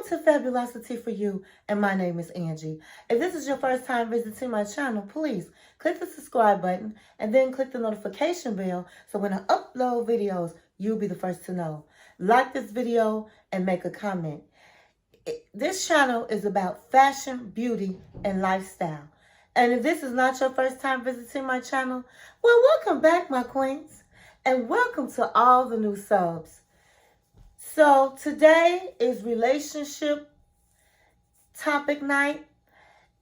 to Fabulosity For You, and my name is Angie. If this is your first time visiting my channel, please click the subscribe button and then click the notification bell so when I upload videos, you'll be the first to know. Like this video and make a comment. This channel is about fashion, beauty, and lifestyle. And if this is not your first time visiting my channel, well, welcome back, my queens, and welcome to all the new subs. So today is relationship topic night.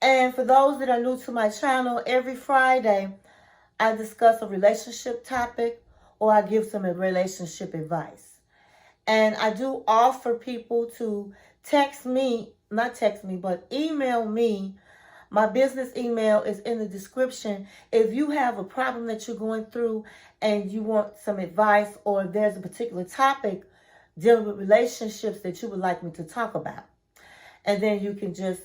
And for those that are new to my channel, every Friday I discuss a relationship topic or I give some relationship advice. And I do offer people to email me. My business email is in the description. If you have a problem that you're going through and you want some advice, or if there's a particular topic dealing with relationships that you would like me to talk about, and then you can just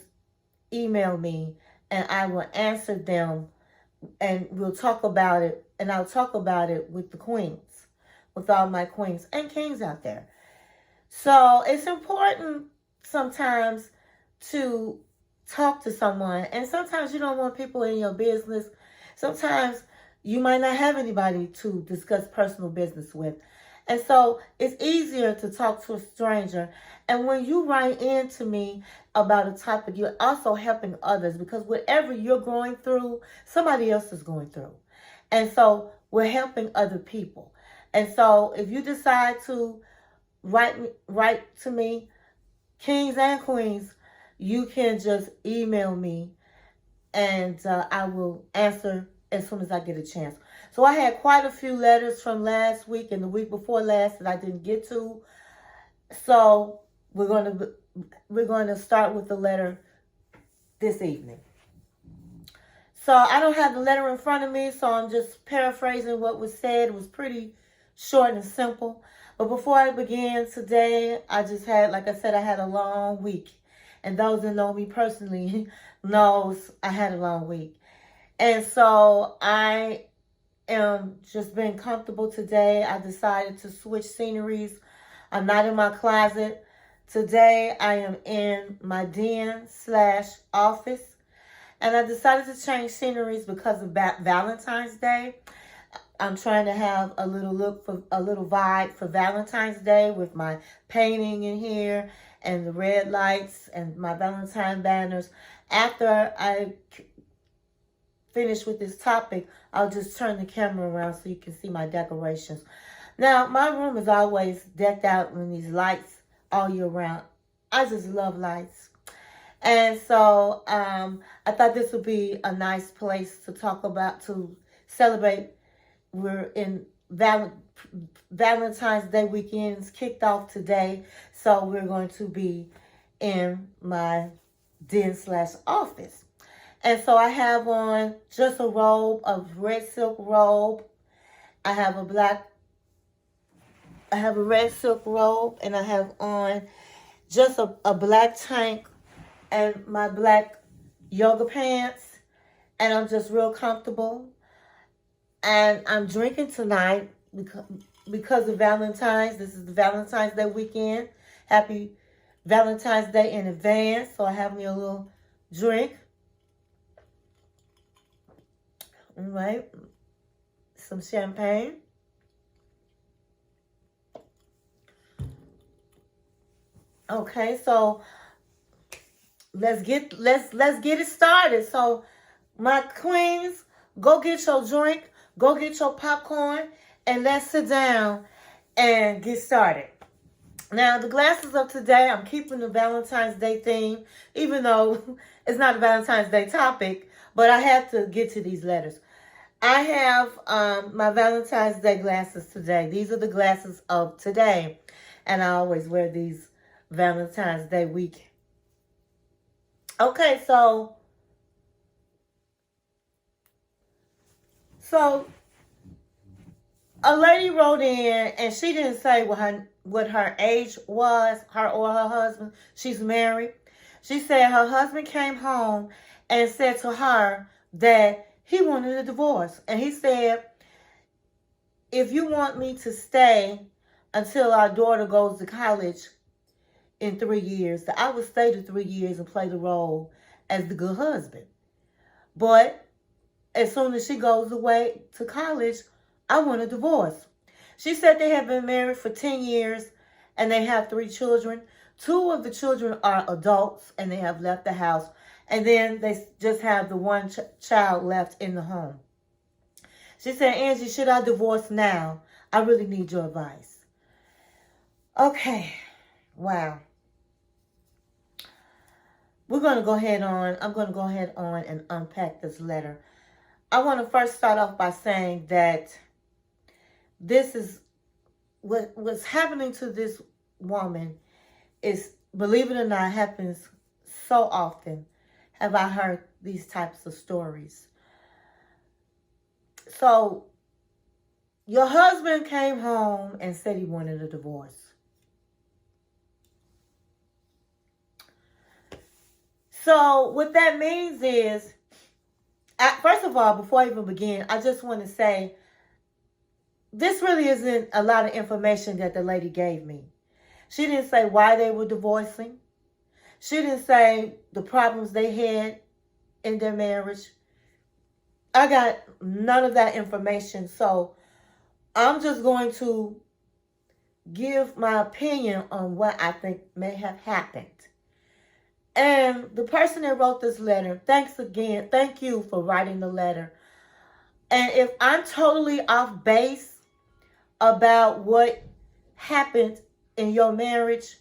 email me and I will answer them and we'll talk about it, and I'll talk about it with the queens, with all my queens and kings out there. So it's important sometimes to talk to someone, and sometimes you don't want people in your business. Sometimes you might not have anybody to discuss personal business with. And so it's easier to talk to a stranger. And when you write in to me about a topic, you're also helping others, because whatever you're going through, somebody else is going through. And so we're helping other people. And so if you decide to write to me, kings and queens, you can just email me and I will answer as soon as I get a chance. So I had quite a few letters from last week and the week before last that I didn't get to. So we're going to start with the letter this evening. So I don't have the letter in front of me, so I'm just paraphrasing what was said. It was pretty short and simple. But before I begin today, I just had, like I said, I had a long week. And those that know me personally knows I had a long week. And so I am just being comfortable today. I decided to switch sceneries. I'm not in my closet. Today I am in my den/office. And I decided to change sceneries because of Valentine's Day. I'm trying to have a little vibe for Valentine's Day with my painting in here and the red lights and my Valentine banners. After I finish with this topic, I'll just turn the camera around so you can see my decorations. Now, my room is always decked out with these lights all year round. I just love lights. And so I thought this would be a nice place to talk about, to celebrate. We're in Valentine's Day weekends kicked off today. So we're going to be in my den/office. And so I have on just a robe, a red silk robe. I have a red silk robe, and I have on just a black tank and my black yoga pants. And I'm just real comfortable. And I'm drinking tonight because of Valentine's. This is the Valentine's Day weekend. Happy Valentine's Day in advance. So I have me a little drink. All right. Some champagne. Okay, so let's get it started. So my queens, go get your drink, go get your popcorn, and let's sit down and get started. Now, the glasses of today, I'm keeping the Valentine's Day theme, even though it's not a Valentine's Day topic, but I have to get to these letters. I have my Valentine's Day glasses today. These are the glasses of today, and I always wear these Valentine's Day week. Okay, so a lady wrote in, and she didn't say what her age was, her or her husband. She's married. She said her husband came home and said to her that he wanted a divorce. And he said, if you want me to stay until our daughter goes to college, in 3 years, that I would stay the 3 years and play the role as the good husband. But as soon as she goes away to college, I want a divorce. She said they have been married for 10 years and they have 3 children. 2 of the children are adults and they have left the house. And then they just have the one child left in the home. She said, Angie, should I divorce now? I really need your advice. Okay. Wow. I'm going to go ahead on and unpack this letter. I want to first start off by saying that this is what's happening to this woman is, believe it or not, happens so often. Have I heard these types of stories? So, your husband came home and said he wanted a divorce. So, what that means is, first of all, before I even begin, I just want to say, this really isn't a lot of information that the lady gave me. She didn't say why they were divorcing. She didn't say the problems they had in their marriage. I got none of that information. So I'm just going to give my opinion on what I think may have happened. And the person that wrote this letter, thanks again. Thank you for writing the letter. And if I'm totally off base about what happened in your marriage,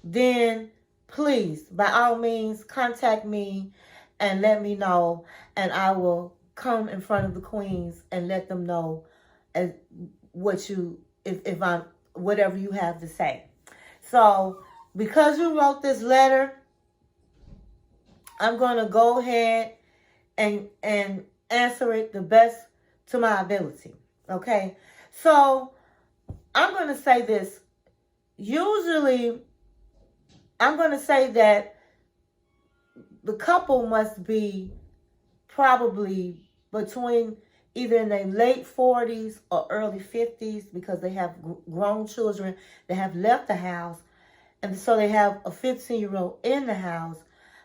then please, by all means, contact me and let me know, and I will come in front of the queens and let them know if I'm whatever you have to say. So, because you wrote this letter, I'm going to go ahead and answer it the best to my ability. Okay? So, I'm going to say this. Usually, I'm going to say that the couple must be probably between either in their late 40s or early 50s, because they have grown children that have left the house. And so they have a 15-year-old in the house.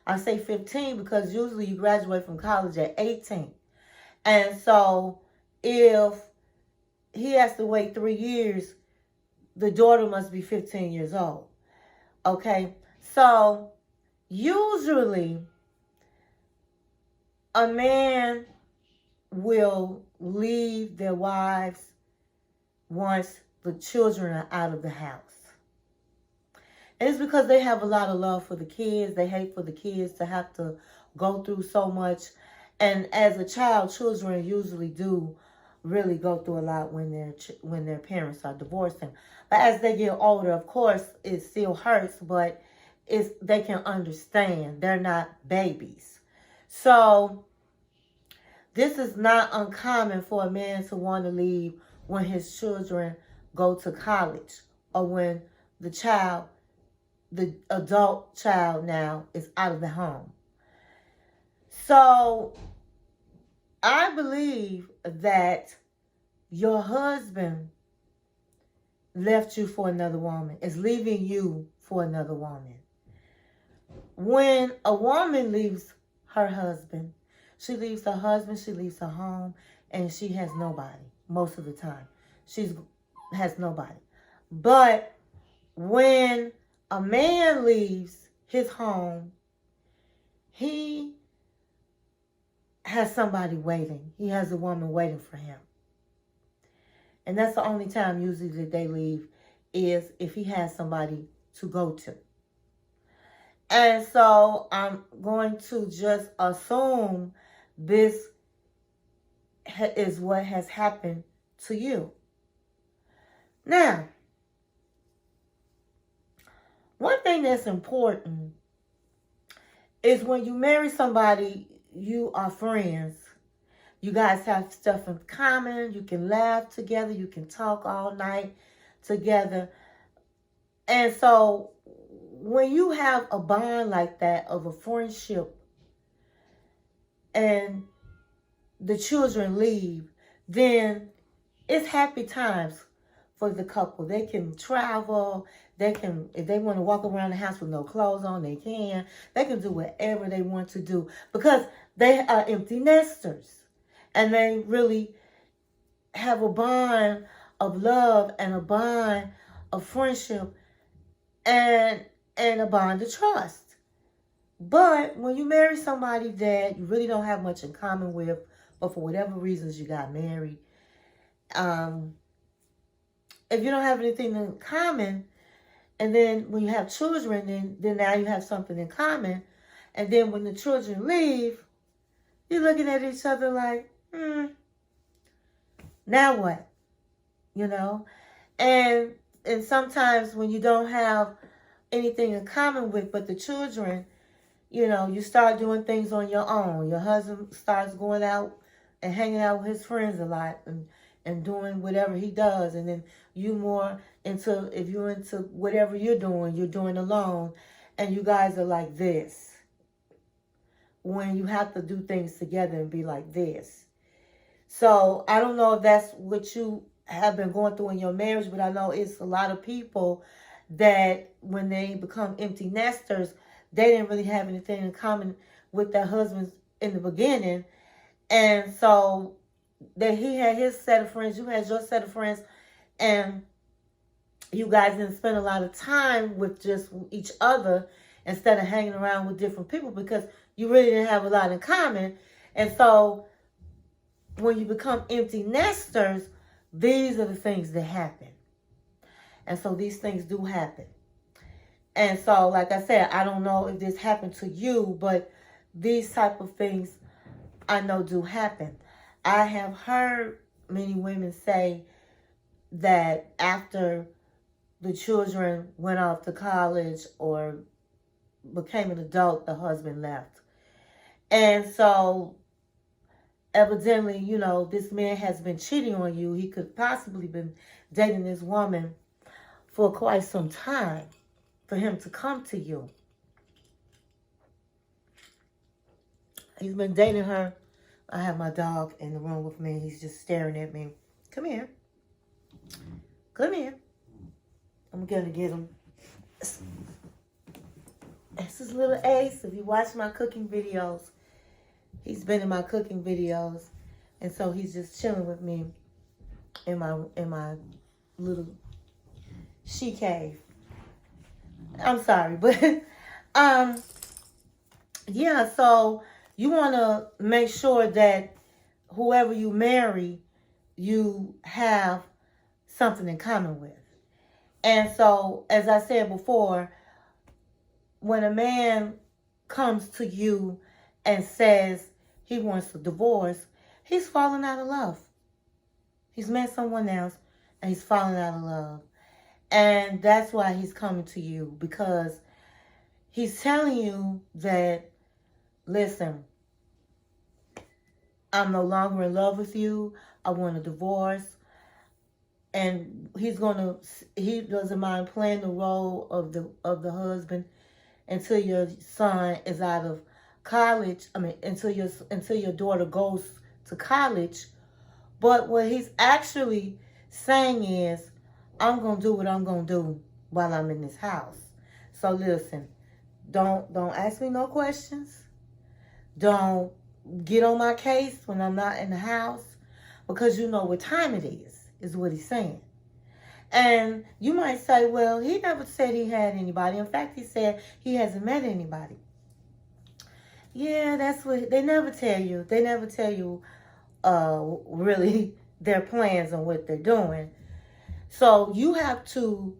I say 15 because usually you graduate from college at 18. And so if he has to wait 3 years, the daughter must be 15 years old. Okay? So usually a man will leave their wives once the children are out of the house. And it's because they have a lot of love for the kids. They hate for the kids to have to go through so much. And as a child, children usually do really go through a lot when their parents are divorcing. But as they get older, of course, it still hurts, but they can understand. They're not babies. So this is not uncommon for a man to want to leave when his children go to college, or when the adult child now is out of the home. So I believe that your husband left you for another woman, is leaving you for another woman. When a woman leaves her husband, she leaves her husband, she leaves her home, and she has nobody most of the time. She has nobody. But when a man leaves his home, he has somebody waiting. He has a woman waiting for him. And that's the only time usually that they leave, is if he has somebody to go to. And so I'm going to just assume this is what has happened to you. Now, one thing that's important is when you marry somebody, you are friends. You guys have stuff in common. You can laugh together. You can talk all night together. And so when you have a bond like that of a friendship and the children leave, then it's happy times for the couple. They can travel. They can, if they want to walk around the house with no clothes on, they can. They can do whatever they want to do because they are empty nesters. And they really have a bond of love and a bond of friendship and a bond of trust. But when you marry somebody that you really don't have much in common with, but for whatever reasons you got married, if you don't have anything in common, and then when you have children, then now you have something in common, and then when the children leave, you're looking at each other like, now what? You know? And sometimes when you don't have anything in common with but the children, you know, you start doing things on your own. Your husband starts going out and hanging out with his friends a lot and doing whatever he does. And then you more into, if you're into whatever you're doing alone. And you guys are like this. When you have to do things together and be like this. So I don't know if that's what you have been going through in your marriage, but I know it's a lot of people that when they become empty nesters, they didn't really have anything in common with their husbands in the beginning. And so that he had his set of friends, you had your set of friends, and you guys didn't spend a lot of time with just each other instead of hanging around with different people because you really didn't have a lot in common. And so when you become empty nesters, these are the things that happen. And so these things do happen. And so, like I said, I don't know if this happened to you, but these type of things I know do happen. I have heard many women say that after the children went off to college or became an adult, the husband left. And so evidently, you know, this man has been cheating on you. He could possibly been dating this woman for quite some time for him to come to you. He's been dating her. I have my dog in the room with me. He's just staring at me. Come here. Come here. I'm going to get him. This is little Ace. If you watch my cooking videos, he's been in my cooking videos. And so he's just chilling with me in my little she cave. I'm sorry, but yeah, so you want to make sure that whoever you marry, you have something in common with. And so, as I said before, when a man comes to you and says he wants a divorce, he's falling out of love. He's met someone else and he's falling out of love. And that's why he's coming to you, because he's telling you that, listen, I'm no longer in love with you. I want a divorce. And he doesn't mind playing the role of the husband until your son is out of college. I mean, until your daughter goes to college. But what he's actually saying is, I'm going to do what I'm going to do while I'm in this house. So listen, don't ask me no questions. Don't get on my case when I'm not in the house, because you know what time it is what he's saying. And you might say, well, he never said he had anybody. In fact, he said he hasn't met anybody. Yeah, that's what they never tell you. They never tell you really their plans and what they're doing. So you have to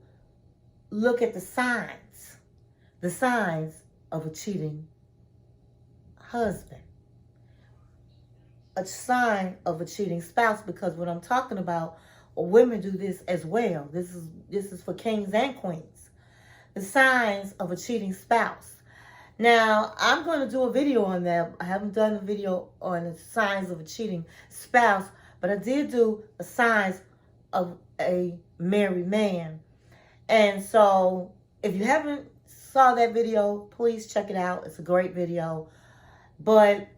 look at the signs of a cheating husband, a sign of a cheating spouse, because what I'm talking about, women do this as well. This is for kings and queens. The signs of a cheating spouse. Now, I'm going to do a video on that. I haven't done a video on the signs of a cheating spouse, but I did do the signs of a married man. And so if you haven't saw that video, please check it out. It's a great video. But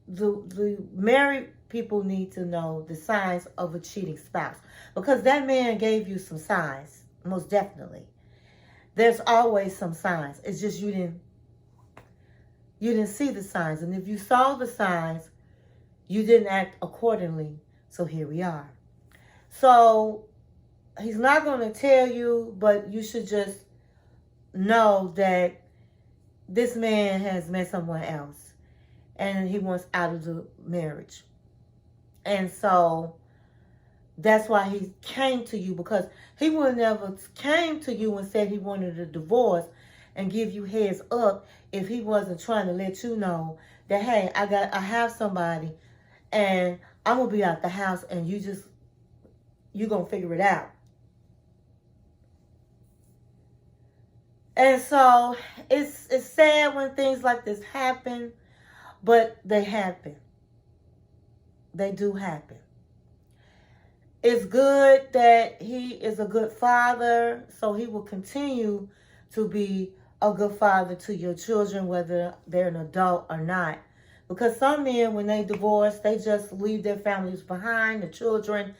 the married people need to know the signs of a cheating spouse, because that man gave you some signs, most definitely. there's always some signs. It's just you didn't see the signs. And if you saw the signs, you didn't act accordingly. So here we are. So he's not going to tell you, but you should just know that this man has met someone else and he wants out of the marriage. And so that's why he came to you, because he would never came to you and said he wanted a divorce and give you heads up if he wasn't trying to let you know that, hey, I have somebody and I'm going to be out the house and you're going to figure it out. And so it's sad when things like this happen, but they happen. They do happen. It's good that he is a good father, so he will continue to be a good father to your children, whether they're an adult or not. Because some men, when they divorce, they just leave their families behind, the children.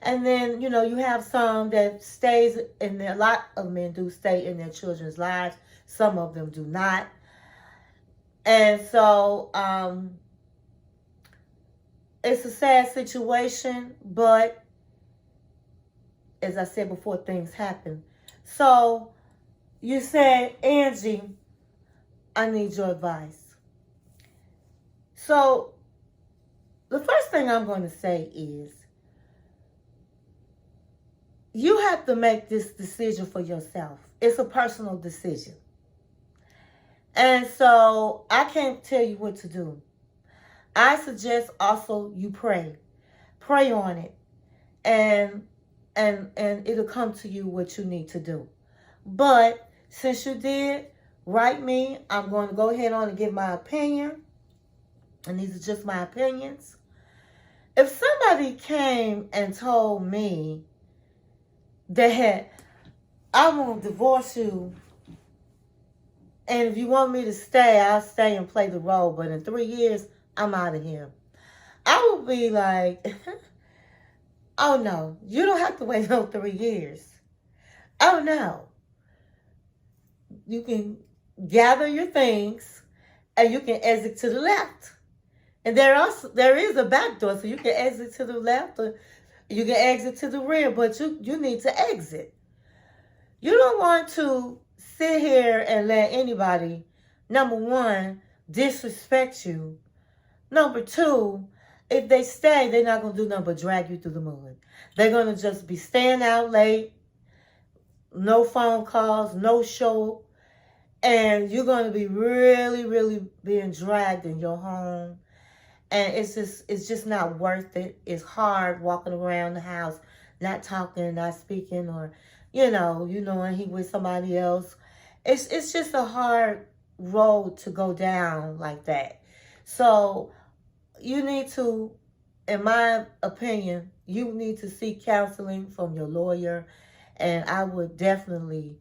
And then, you have some that stays in there. A lot of men do stay in their children's lives. Some of them do not. And so, it's a sad situation, but as I said before, things happen. So you said, Angie, I need your advice. So the first thing I'm going to say is, you have to make this decision for yourself. It's a personal decision. And so I can't tell you what to do. I suggest also you pray. Pray on it. And it'll come to you what you need to do. But since you did write me, I'm going to go ahead on and give my opinion. And these are just my opinions. If somebody came and told me that I won't divorce you, and if you want me to stay, I'll stay and play the role, but in 3 years, I'm out of here, I would be like, oh no, you don't have to wait no 3 years. Oh no. You can gather your things and you can exit to the left. And there is a back door, so you can exit to the left or you can exit to the rear, but you need to exit. You don't want to sit here and let anybody, number one, disrespect you. Number two, if they stay, they're not going to do nothing but drag you through the mud. They're going to just be staying out late, no phone calls, no show, and you're going to be really, really being dragged in your home. And it's just not worth it. It's hard walking around the house, not talking, not speaking, or, and he with somebody else. It's just a hard road to go down like that. So you need to, in my opinion, you need to seek counseling from your lawyer. And I would definitely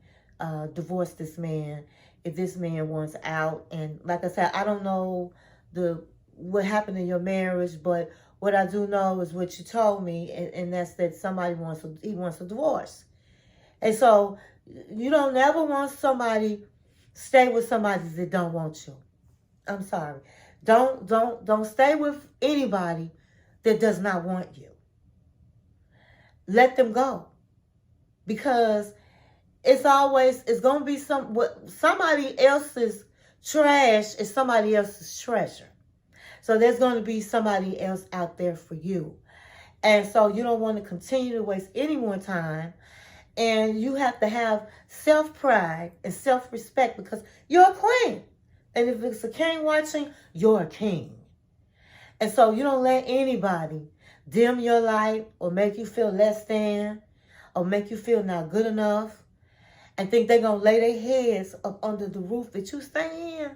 divorce this man if this man wants out. And like I said, I don't know what happened in your marriage, but what I do know is what you told me, and that's that he wants a divorce. And so you don't never want somebody stay with somebody that don't want you. I'm sorry. Don't stay with anybody that does not want you. Let them go. Because it's going to be somebody else's trash is somebody else's treasure. So there's going to be somebody else out there for you. And so you don't want to continue to waste any more time. And you have to have self-pride and self-respect because you're a queen. And if it's a king watching, you're a king. And so you don't let anybody dim your light or make you feel less than or make you feel not good enough and think they're going to lay their heads up under the roof that you stay in.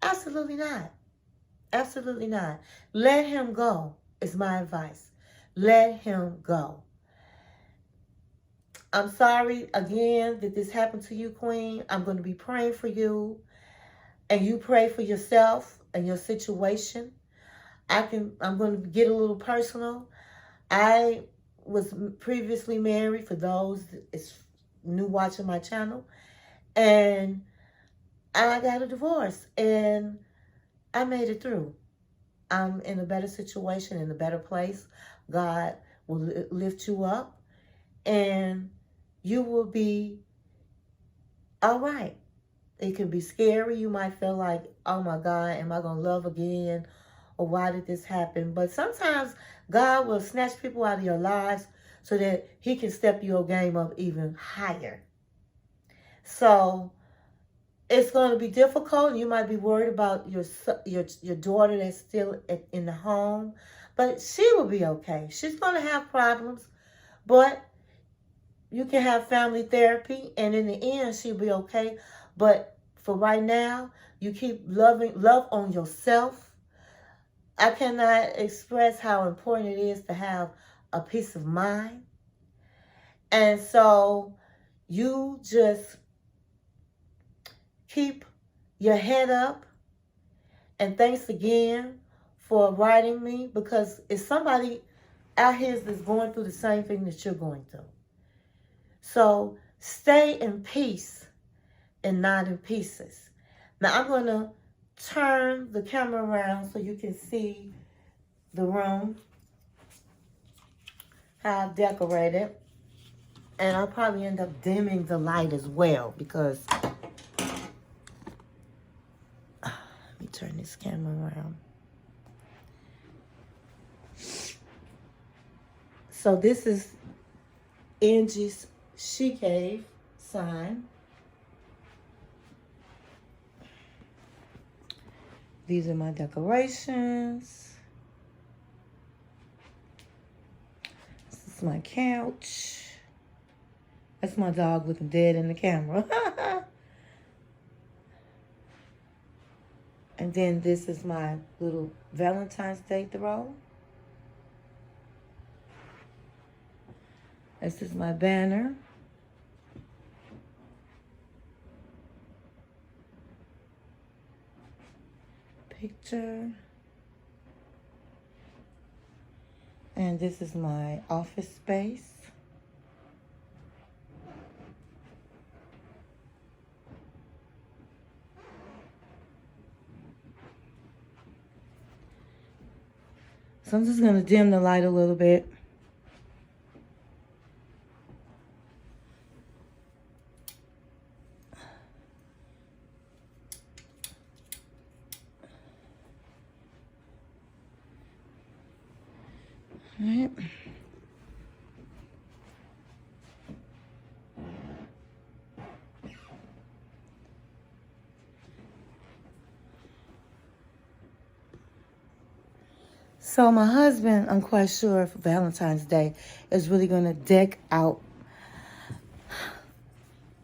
Absolutely not. Absolutely not. Let him go is my advice. Let him go. I'm sorry again that this happened to you, Queen. I'm going to be praying for you. And you pray for yourself and your situation. I'm going to get a little personal. I was previously married, for those that is new watching my channel. And I got a divorce, and I made it through. I'm in a better situation, in a better place. God will lift you up, and you will be all right. It can be scary. You might feel like, oh my God, am I going to love again? Or why did this happen? But sometimes God will snatch people out of your lives so that he can step your game up even higher. So it's going to be difficult. You might be worried about your daughter that's still in the home. But she will be okay. She's going to have problems. But you can have family therapy, and in the end, she'll be okay. But for right now, you keep love on yourself. I cannot express how important it is to have a peace of mind. And so you just keep your head up. And thanks again for writing me, because it's somebody out here that's going through the same thing that you're going through. So stay in peace and not in pieces. Now I'm going to turn the camera around so you can see the room, how I've decorated. And I'll probably end up dimming the light as well, because let me turn this camera around. So this is Angie's She Cave sign. These are my decorations. This is my couch. That's my dog looking dead in the camera. And then this is my little Valentine's Day throw. This is my banner. Picture. And this is my office space. So I'm just going to dim the light a little bit. All right. So my husband, I'm quite sure for Valentine's Day, is really going to deck out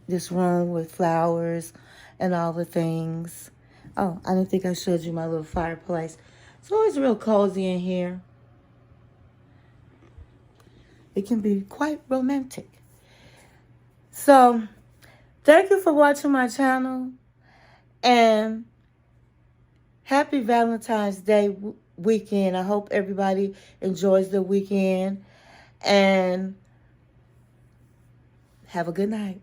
this room with flowers and all the things. Oh, I didn't think I showed you my little fireplace. It's always real cozy in here. It can be quite romantic. So, thank you for watching my channel. And happy Valentine's Day weekend. I hope everybody enjoys the weekend. And have a good night.